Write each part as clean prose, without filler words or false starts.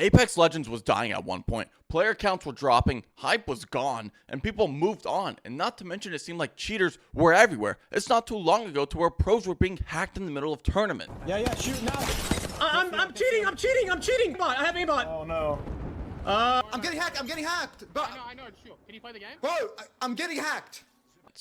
Apex Legends was dying at one point. Player counts were dropping, hype was gone, and people moved on. And not to mention, it seemed like cheaters were everywhere. It's not too long ago to where pros were being hacked in the middle of tournament. Yeah, shoot now. I'm cheating. Bot, I have a bot. Oh no. I'm getting hacked. But I know. Shoot. Can you play the game? bro, I'm getting hacked.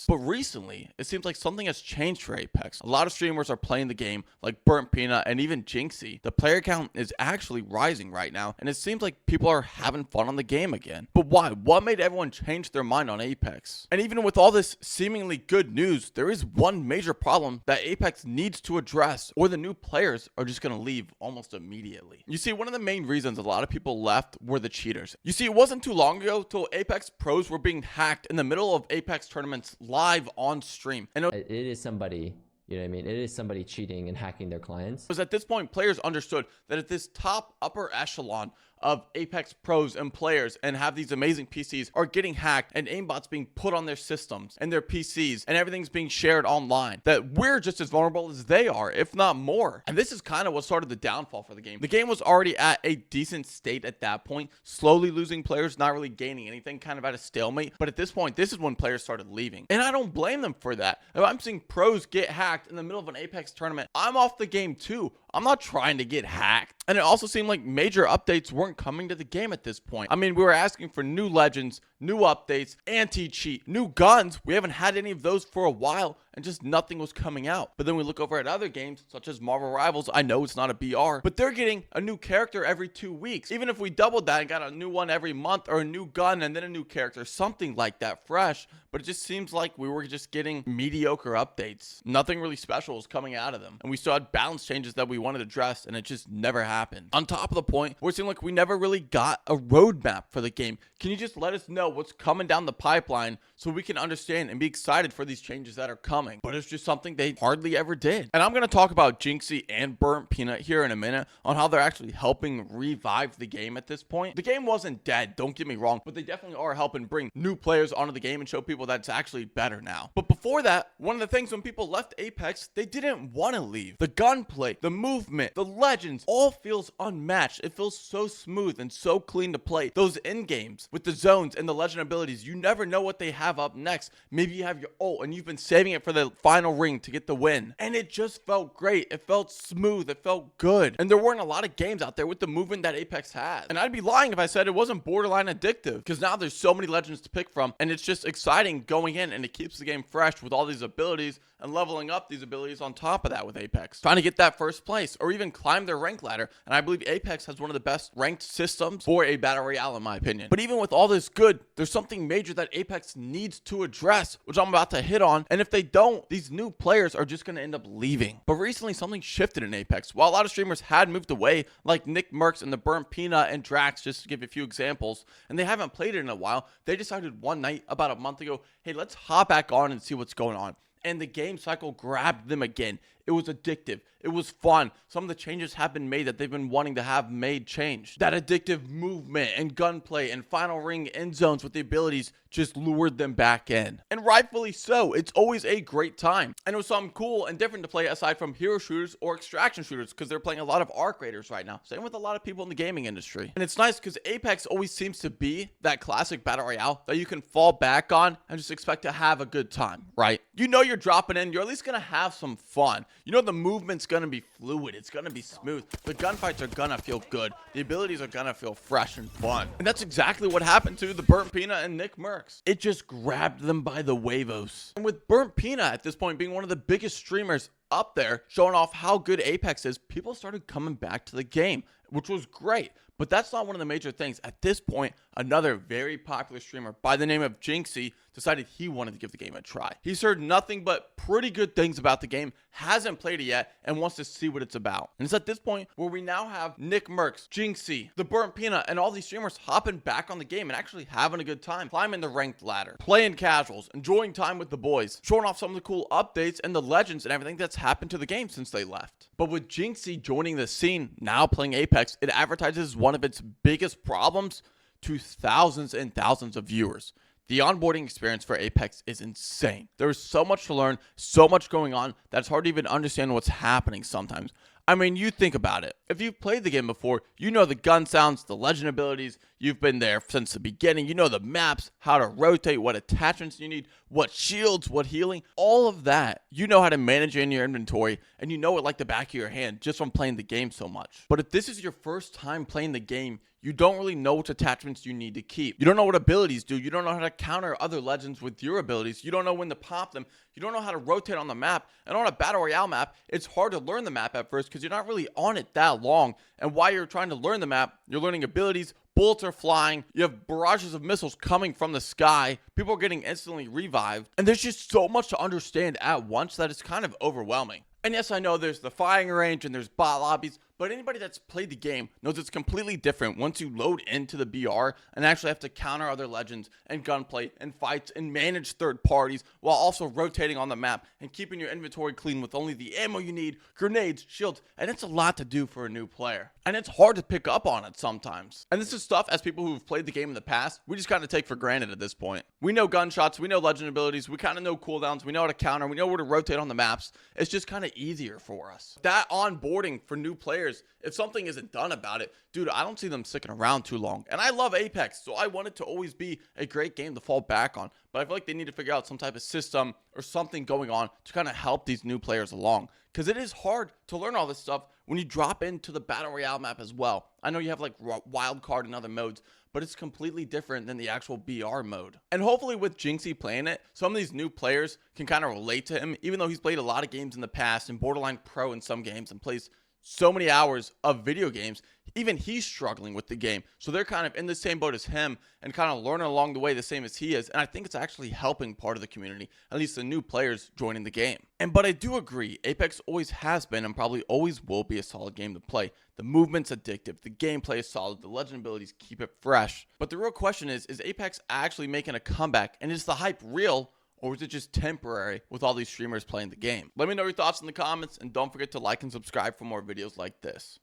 But recently, it seems like something has changed for Apex. A lot of streamers are playing the game, like Burnt Peanut and even Jynxzi. The player count is actually rising right now, and it seems like people are having fun on the game again. But why? What made everyone change their mind on Apex? And even with all this seemingly good news, there is one major problem that Apex needs to address, or the new players are just going to leave almost immediately. You see, one of the main reasons a lot of people left were the cheaters. You see, it wasn't too long ago till Apex pros were being hacked in the middle of Apex tournaments live on stream. And It is somebody, you know what I mean? It is somebody cheating and hacking their clients. because at this point, players understood that at this top upper echelon of Apex pros and players and have these amazing PCs are getting hacked and aimbots being put on their systems and their PCs and everything's being shared online, that we're just as vulnerable as they are, if not more. And this is kind of what started the downfall for the game. The game was already at a decent state at that point, slowly losing players, not really gaining anything, kind of at a stalemate. But at this point, this is when players started leaving. And I don't blame them for that. If I'm seeing pros get hacked in the middle of an Apex tournament, I'm off the game too. I'm not trying to get hacked. And it also seemed like major updates weren't coming to the game at this point. I mean, we were asking for new legends, new updates, anti-cheat, new guns. We haven't had any of those for a while, and just nothing was coming out. But then we look over at other games, such as Marvel Rivals. I know it's not a BR, but they're getting a new character every 2 weeks. Even if we doubled that and got a new one every month, or a new gun and then a new character, something like that fresh. But it just seems like we were just getting mediocre updates. Nothing really special was coming out of them. And we still had balance changes that we wanted to address, and it just never happened. On top of the point, where it seemed like we never really got a roadmap for the game. Can you just let us know what's coming down the pipeline so we can understand and be excited for these changes that are coming? But it's just something they hardly ever did. And I'm going to talk about Jynxzi and Burnt Peanut here in a minute on how they're actually helping revive the game at this point. The game wasn't dead, don't get me wrong, but they definitely are helping bring new players onto the game and show people that it's actually better now. But before that, one of the things when people left Apex, they didn't want to leave. The gunplay, the movement, the legends, all feels unmatched. It feels so smooth and so clean to play. Those end games with the zones and the legend abilities, you never know what they have up next. Maybe you have your ult and you've been saving it for the final ring to get the win. And it just felt great. It felt smooth. It felt good. And there weren't a lot of games out there with the movement that Apex has. And I'd be lying if I said it wasn't borderline addictive, because now there's so many legends to pick from, and it's just exciting going in, and it keeps the game fresh with all these abilities and leveling up these abilities on top of that with Apex. Trying to get that first place or even climb their rank ladder. And I believe Apex has one of the best ranked systems for a battle royale in my opinion. But even with all this good, there's something major that Apex needs to address, which I'm about to hit on. And if they don't, these new players are just going to end up leaving. But recently something shifted in Apex. While a lot of streamers had moved away, like Nick Mercs and the Burnt Peanut and Drax, just to give you a few examples, and they haven't played it in a while, they decided one night about a month ago, hey, let's hop back on and see what's going on. And the game cycle grabbed them again. It was addictive. It was fun. Some of the changes have been made that they've been wanting to have made change. That addictive movement and gunplay and final ring end zones with the abilities just lured them back in. And rightfully so. It's always a great time. And it was something cool and different to play aside from hero shooters or extraction shooters, because they're playing a lot of arc raiders right now. Same with a lot of people in the gaming industry. And it's nice because Apex always seems to be that classic battle royale that you can fall back on and just expect to have a good time, right? You know you're dropping in. You're at least going to have some fun. You know the movement's going to be fluid. It's going to be smooth. The gunfights are going to feel good. The abilities are going to feel fresh and fun. And that's exactly what happened to the Burnt Peanut and Nick Mercs. It just grabbed them by the huevos. And with Burnt Peanut at this point being one of the biggest streamers up there, showing off how good Apex is, people started coming back to the game, which was great. But that's not one of the major things. At this point, another very popular streamer by the name of Jynxzi decided he wanted to give the game a try. He's heard nothing but pretty good things about the game, hasn't played it yet, and wants to see what it's about. And it's at this point where we now have Nick Mercs, Jynxzi, the Burnt Peanut, and all these streamers hopping back on the game and actually having a good time, climbing the ranked ladder, playing casuals, enjoying time with the boys, showing off some of the cool updates and the legends and everything that's happened to the game since they left. But with Jynxzi joining the scene, now playing Apex, it advertises one of its biggest problems to thousands and thousands of viewers. The onboarding experience for Apex is insane. There is so much to learn, so much going on, that it's hard to even understand what's happening sometimes. I mean, you think about it. If you've played the game before, you know the gun sounds, the legend abilities. You've been there since the beginning. You know the maps, how to rotate, what attachments you need, what shields, what healing, all of that. You know how to manage in your inventory, and you know it like the back of your hand just from playing the game so much. But if this is your first time playing the game, you don't really know which attachments you need to keep. You don't know what abilities do. You don't know how to counter other legends with your abilities. You don't know when to pop them. You don't know how to rotate on the map. And on a Battle Royale map, it's hard to learn the map at first because you're not really on it that long. And while you're trying to learn the map, you're learning abilities. Bullets are flying. You have barrages of missiles coming from the sky. People are getting instantly revived. And there's just so much to understand at once that it's kind of overwhelming. And yes, I know there's the firing range and there's bot lobbies, but anybody that's played the game knows it's completely different once you load into the BR and actually have to counter other legends and gunplay and fights and manage third parties while also rotating on the map and keeping your inventory clean with only the ammo you need, grenades, shields, and it's a lot to do for a new player. And it's hard to pick up on it sometimes. And this is stuff, as people who've played the game in the past, we just kind of take for granted at this point. We know gunshots, we know legend abilities, we kind of know cooldowns, we know how to counter, we know where to rotate on the maps. It's just kind of easier for us. That onboarding for new players, if something isn't done about it, dude, I don't see them sticking around too long. And I love Apex, so I want it to always be a great game to fall back on. But I feel like they need to figure out some type of system or something going on to kind of help these new players along. Because it is hard to learn all this stuff when you drop into the Battle Royale map as well. I know you have like Wildcard and other modes, but it's completely different than the actual BR mode. And hopefully with Jynxzi playing it, some of these new players can kind of relate to him, even though he's played a lot of games in the past and borderline pro in some games and plays so many hours of video games. Even he's struggling with the game. So they're kind of in the same boat as him and kind of learning along the way the same as he is. And I think it's actually helping part of the community, at least the new players joining the game. But I do agree, Apex always has been and probably always will be a solid game to play. The movement's addictive, the gameplay is solid, the legend abilities keep it fresh. But the real question is Apex actually making a comeback? And is the hype real? Or is it just temporary with all these streamers playing the game? Let me know your thoughts in the comments, and don't forget to like and subscribe for more videos like this.